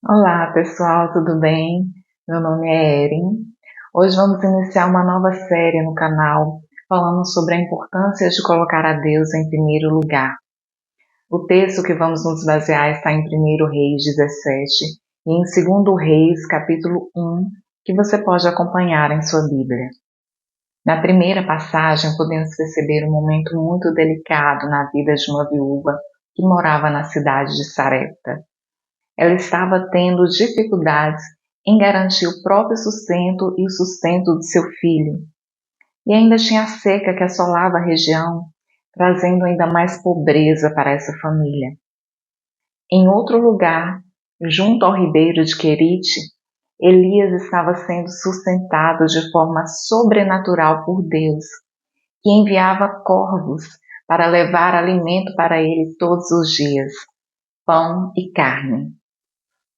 Olá pessoal, tudo bem? Meu nome é Erin. Hoje vamos iniciar uma nova série no canal falando sobre a importância de colocar a Deus em primeiro lugar. O texto que vamos nos basear está em 1 Reis 17 e em 2 Reis capítulo 1, que você pode acompanhar em sua Bíblia. Na primeira passagem podemos perceber um momento muito delicado na vida de uma viúva que morava na cidade de Sarepta. Ela estava tendo dificuldades em garantir o próprio sustento e o sustento de seu filho. E ainda tinha a seca que assolava a região, trazendo ainda mais pobreza para essa família. Em outro lugar, junto ao ribeiro de Querite, Elias estava sendo sustentado de forma sobrenatural por Deus, que enviava corvos para levar alimento para ele todos os dias, pão e carne.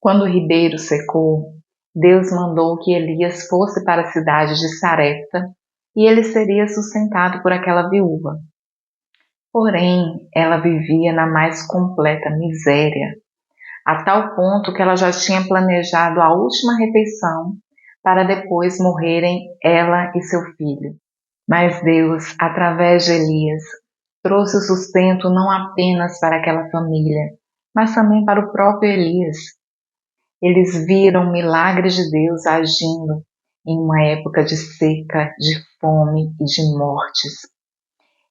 Quando o ribeiro secou, Deus mandou que Elias fosse para a cidade de Sarepta e ele seria sustentado por aquela viúva. Porém, ela vivia na mais completa miséria, a tal ponto que ela já tinha planejado a última refeição para depois morrerem ela e seu filho. Mas Deus, através de Elias, trouxe o sustento não apenas para aquela família, mas também para o próprio Elias. Eles viram milagres de Deus agindo em uma época de seca, de fome e de mortes.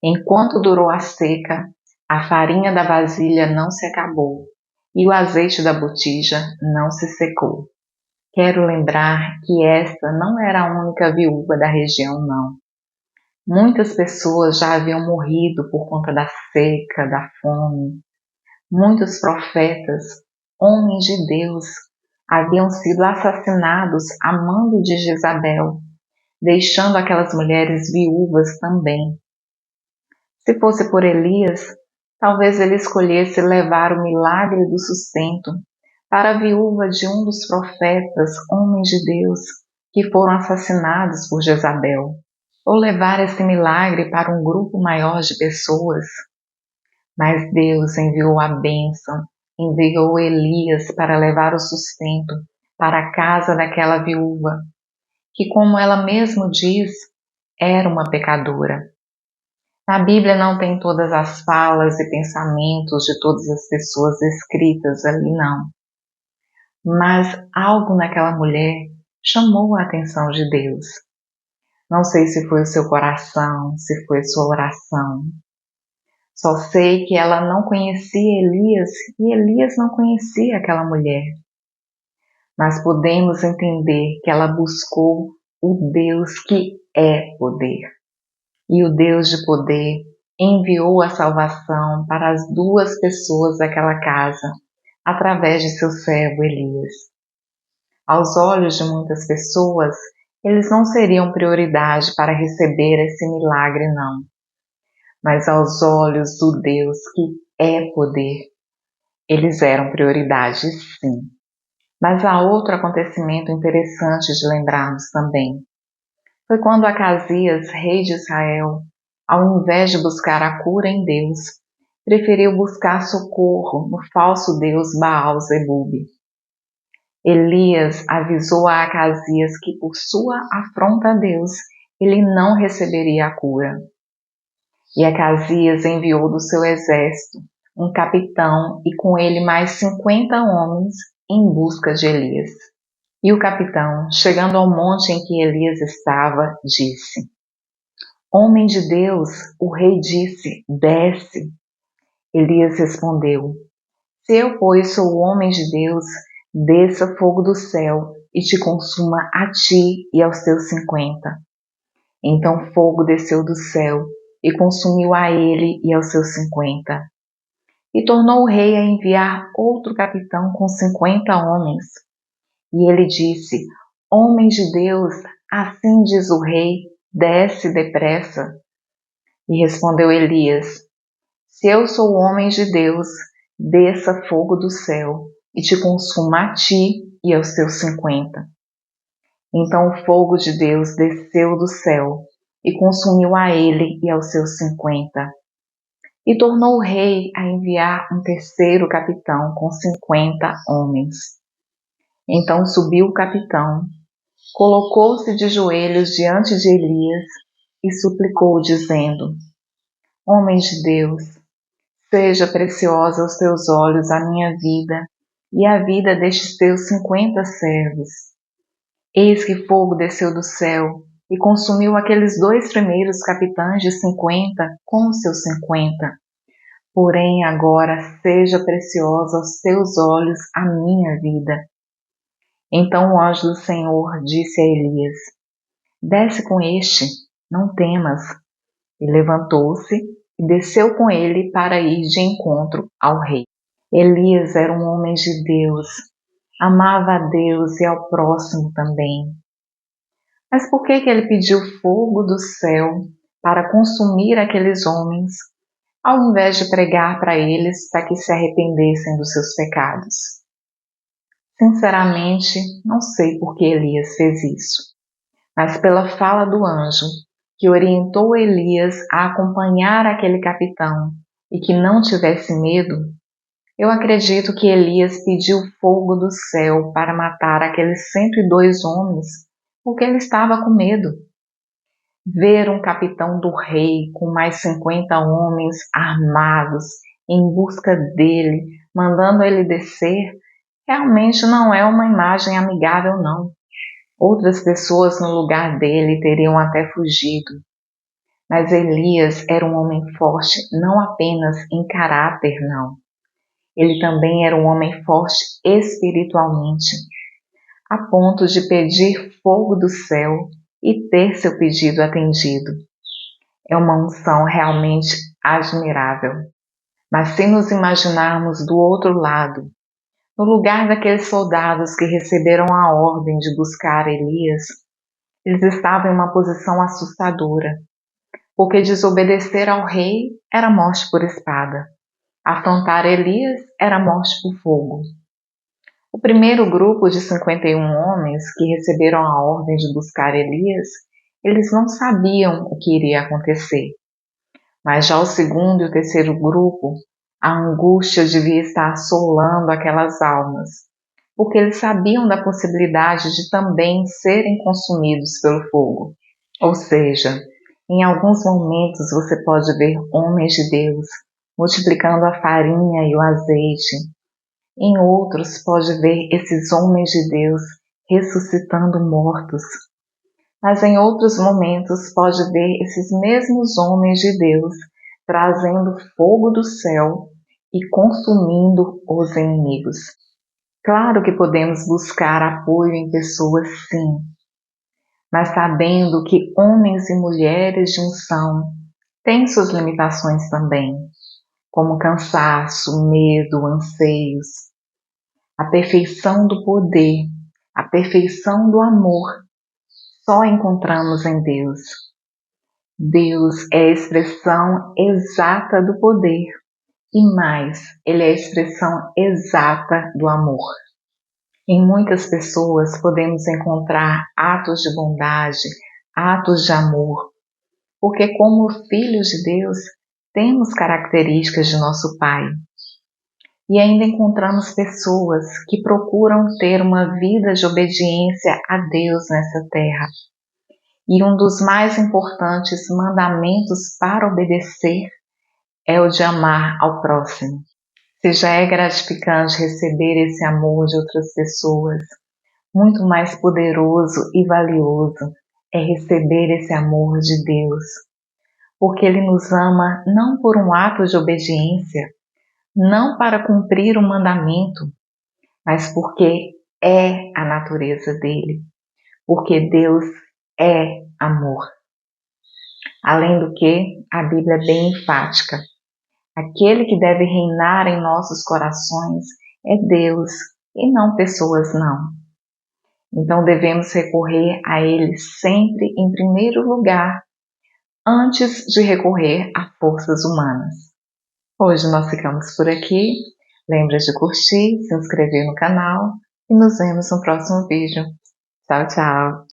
Enquanto durou a seca, a farinha da vasilha não se acabou e o azeite da botija não se secou. Quero lembrar que esta não era a única viúva da região, não. Muitas pessoas já haviam morrido por conta da seca, da fome. Muitos profetas, homens de Deus, haviam sido assassinados a mando de Jezabel, deixando aquelas mulheres viúvas também. Se fosse por Elias, talvez ele escolhesse levar o milagre do sustento para a viúva de um dos profetas, homens de Deus, que foram assassinados por Jezabel, ou levar esse milagre para um grupo maior de pessoas. Mas Deus enviou a bênção, enviou Elias para levar o sustento para a casa daquela viúva, que, como ela mesma diz, era uma pecadora. Na Bíblia não tem todas as falas e pensamentos de todas as pessoas escritas ali, não. Mas algo naquela mulher chamou a atenção de Deus. Não sei se foi o seu coração, se foi a sua oração. Só sei que ela não conhecia Elias e Elias não conhecia aquela mulher. Mas podemos entender que ela buscou o Deus que é poder. E o Deus de poder enviou a salvação para as duas pessoas daquela casa, através de seu servo Elias. Aos olhos de muitas pessoas, eles não seriam prioridade para receber esse milagre, não. Mas aos olhos do Deus que é poder, eles eram prioridade, sim. Mas há outro acontecimento interessante de lembrarmos também. Foi quando Acasias, rei de Israel, ao invés de buscar a cura em Deus, preferiu buscar socorro no falso deus Baal-Zebub. Elias avisou a Acasias que por sua afronta a Deus, ele não receberia a cura. E Acasias enviou do seu exército um capitão e com ele mais 50 homens em busca de Elias. E o capitão, chegando ao monte em que Elias estava, disse: Homem de Deus, o rei disse, desce. Elias respondeu: Se eu, pois, sou homem de Deus, desça fogo do céu e te consuma a ti e aos teus 50. Então fogo desceu do céu e consumiu a ele e aos seus 50. E tornou o rei a enviar outro capitão com 50 homens. E ele disse: Homem de Deus, assim diz o rei, desce depressa. E respondeu Elias: Se eu sou homem de Deus, desça fogo do céu e te consuma a ti e aos teus 50. Então o fogo de Deus desceu do céu e consumiu a ele e aos seus 50. E tornou o rei a enviar um terceiro capitão com 50 homens. Então subiu o capitão, colocou-se de joelhos diante de Elias e suplicou, dizendo: Homem de Deus, seja preciosa aos teus olhos a minha vida e a vida destes teus 50 servos. Eis que fogo desceu do céu e consumiu aqueles 2 primeiros capitães de 50 com os seus 50. Porém agora seja preciosa aos teus olhos a minha vida. Então o anjo do Senhor disse a Elias: Desce com este, não temas. E levantou-se e desceu com ele para ir de encontro ao rei. Elias era um homem de Deus, amava a Deus e ao próximo também. Mas por que ele pediu fogo do céu para consumir aqueles homens, ao invés de pregar para eles para que se arrependessem dos seus pecados? Sinceramente, não sei por que Elias fez isso, mas pela fala do anjo, que orientou Elias a acompanhar aquele capitão e que não tivesse medo, eu acredito que Elias pediu fogo do céu para matar aqueles 102 homens, porque ele estava com medo. Ver um capitão do rei com mais 50 homens armados em busca dele, mandando ele descer, realmente não é uma imagem amigável, não. Outras pessoas no lugar dele teriam até fugido. Mas Elias era um homem forte, não apenas em caráter, não. Ele também era um homem forte espiritualmente, a ponto de pedir fogo do céu e ter seu pedido atendido. É uma unção realmente admirável. Mas se nos imaginarmos do outro lado, no lugar daqueles soldados que receberam a ordem de buscar Elias, eles estavam em uma posição assustadora, porque desobedecer ao rei era morte por espada. Afrontar Elias era morte por fogo. O primeiro grupo de 51 homens que receberam a ordem de buscar Elias, eles não sabiam o que iria acontecer. Mas já o segundo e o terceiro grupo, a angústia devia estar assolando aquelas almas, porque eles sabiam da possibilidade de também serem consumidos pelo fogo. Ou seja, em alguns momentos você pode ver homens de Deus multiplicando a farinha e o azeite. Em outros pode ver esses homens de Deus ressuscitando mortos. Mas em outros momentos pode ver esses mesmos homens de Deus trazendo fogo do céu e consumindo os inimigos. Claro que podemos buscar apoio em pessoas, sim, mas sabendo que homens e mulheres de unção têm suas limitações também, como cansaço, medo, anseios. A perfeição do poder, a perfeição do amor, só encontramos em Deus. Deus é a expressão exata do poder e mais, Ele é a expressão exata do amor. Em muitas pessoas podemos encontrar atos de bondade, atos de amor, porque como filhos de Deus, temos características de nosso Pai. E ainda encontramos pessoas que procuram ter uma vida de obediência a Deus nessa terra. E um dos mais importantes mandamentos para obedecer é o de amar ao próximo. Se já é gratificante receber esse amor de outras pessoas, muito mais poderoso e valioso é receber esse amor de Deus, porque Ele nos ama não por um ato de obediência, não para cumprir um mandamento, mas porque é a natureza dele, porque Deus é amor. Além do que, a Bíblia é bem enfática. Aquele que deve reinar em nossos corações é Deus e não pessoas, não. Então devemos recorrer a Ele sempre em primeiro lugar, antes de recorrer a forças humanas. Hoje nós ficamos por aqui. Lembre de curtir, se inscrever no canal e nos vemos no próximo vídeo. Tchau, tchau!